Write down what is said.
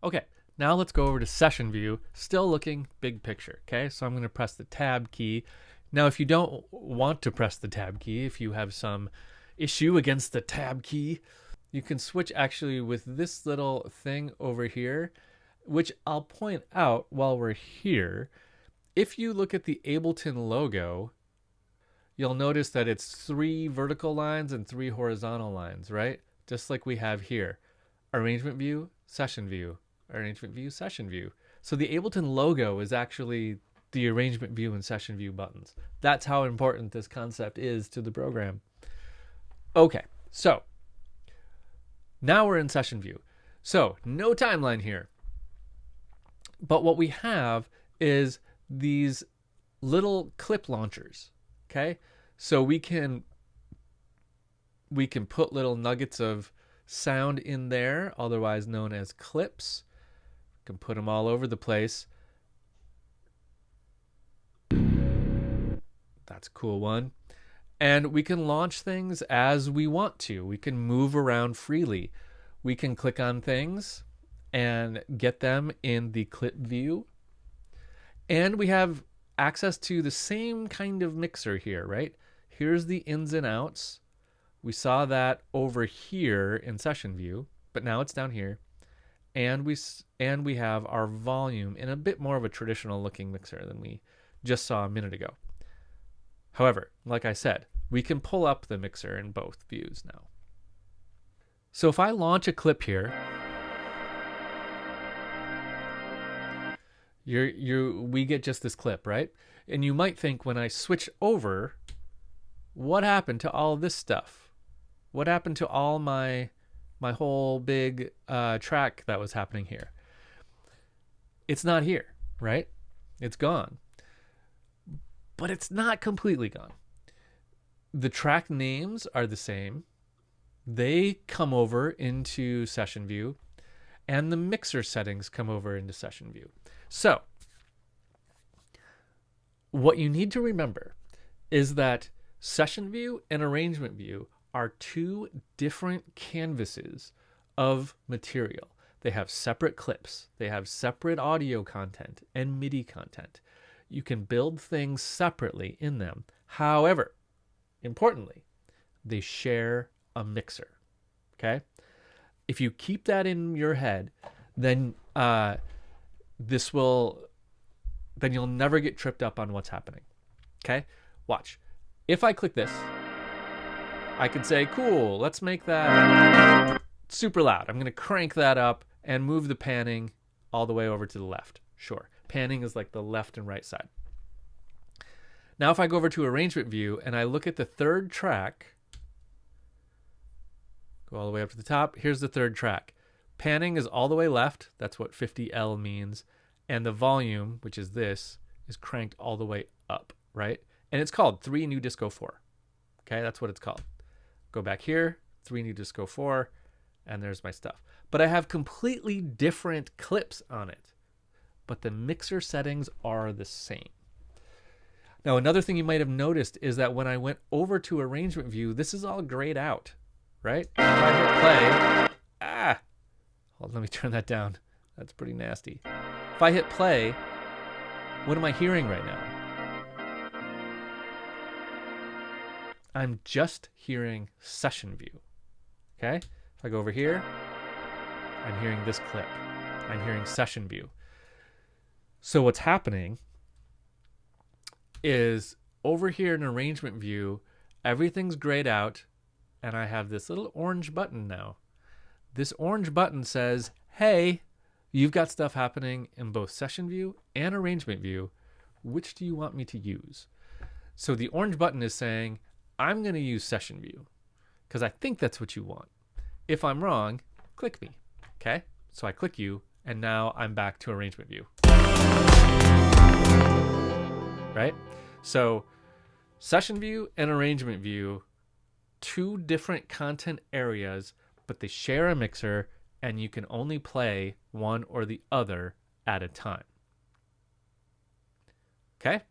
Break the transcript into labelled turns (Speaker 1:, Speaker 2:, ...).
Speaker 1: Okay, now let's go over to session view, still looking big picture. Okay, so I'm going to press the tab key. Now, if you don't want to press the tab key, if you have some issue against the tab key, you can switch actually with this little thing over here, which I'll point out while we're here. If you look at the Ableton logo, you'll notice that it's 3 vertical lines and 3 horizontal lines, right? Just like we have here. Arrangement view, session view, arrangement view, session view. So the Ableton logo is actually the arrangement view and session view buttons. That's how important this concept is to the program. Okay, so now we're in session view. So no timeline here. But what we have is these little clip launchers. Okay, so we can put little nuggets of sound in there, otherwise known as clips. We can put them all over the place. That's a cool one. And we can launch things as we want to. We can move around freely. We can click on things and get them in the clip view. And we have access to the same kind of mixer here, right? Here's the ins and outs. We saw that over here in session view, but now it's down here. And we have our volume in a bit more of a traditional looking mixer than we just saw a minute ago. However, like I said, we can pull up the mixer in both views now. So if I launch a clip here, we get just this clip, right? And you might think, when I switch over, what happened to all this stuff? What happened to all my whole big track that was happening here? It's not here, right? It's gone. But it's not completely gone. The track names are the same. They come over into session view, and the mixer settings come over into session view. So what you need to remember is that session view and arrangement view are 2 different canvases of material. They have separate clips. They have separate audio content and MIDI content. You can build things separately in them. However, importantly, they share a mixer. Okay? If you keep that in your head, then you'll never get tripped up on what's happening. Okay? Watch. If I click this, I could say, cool, let's make that super loud. I'm going to crank that up and move the panning all the way over to the left. Sure. Panning is like the left and right side. Now if I go over to arrangement view and I look at the 3rd track, go all the way up to the top, here's the 3rd track. Panning is all the way left, that's what 50L means, and the volume, which is this, is cranked all the way up, right? And it's called 3 New Disco 4. Okay, that's what it's called. Go back here, 3 New Disco 4, and there's my stuff. But I have completely different clips on it, but the mixer settings are the same. Now, another thing you might have noticed is that when I went over to arrangement view, this is all grayed out, right? If I hit play, hold on, let me turn that down. That's pretty nasty. If I hit play, what am I hearing right now? I'm just hearing session view. Okay? If I go over here, I'm hearing this clip. I'm hearing session view. So what's happening is over here in arrangement view, everything's grayed out, and I have this little orange button now. This orange button says, hey, you've got stuff happening in both session view and arrangement view. Which do you want me to use? So the orange button is saying, I'm going to use session view because I think that's what you want. If I'm wrong, click me. Okay? So I click you, and now I'm back to arrangement view. Right? So session view and arrangement view, 2 different content areas, but they share a mixer, and you can only play one or the other at a time. Okay?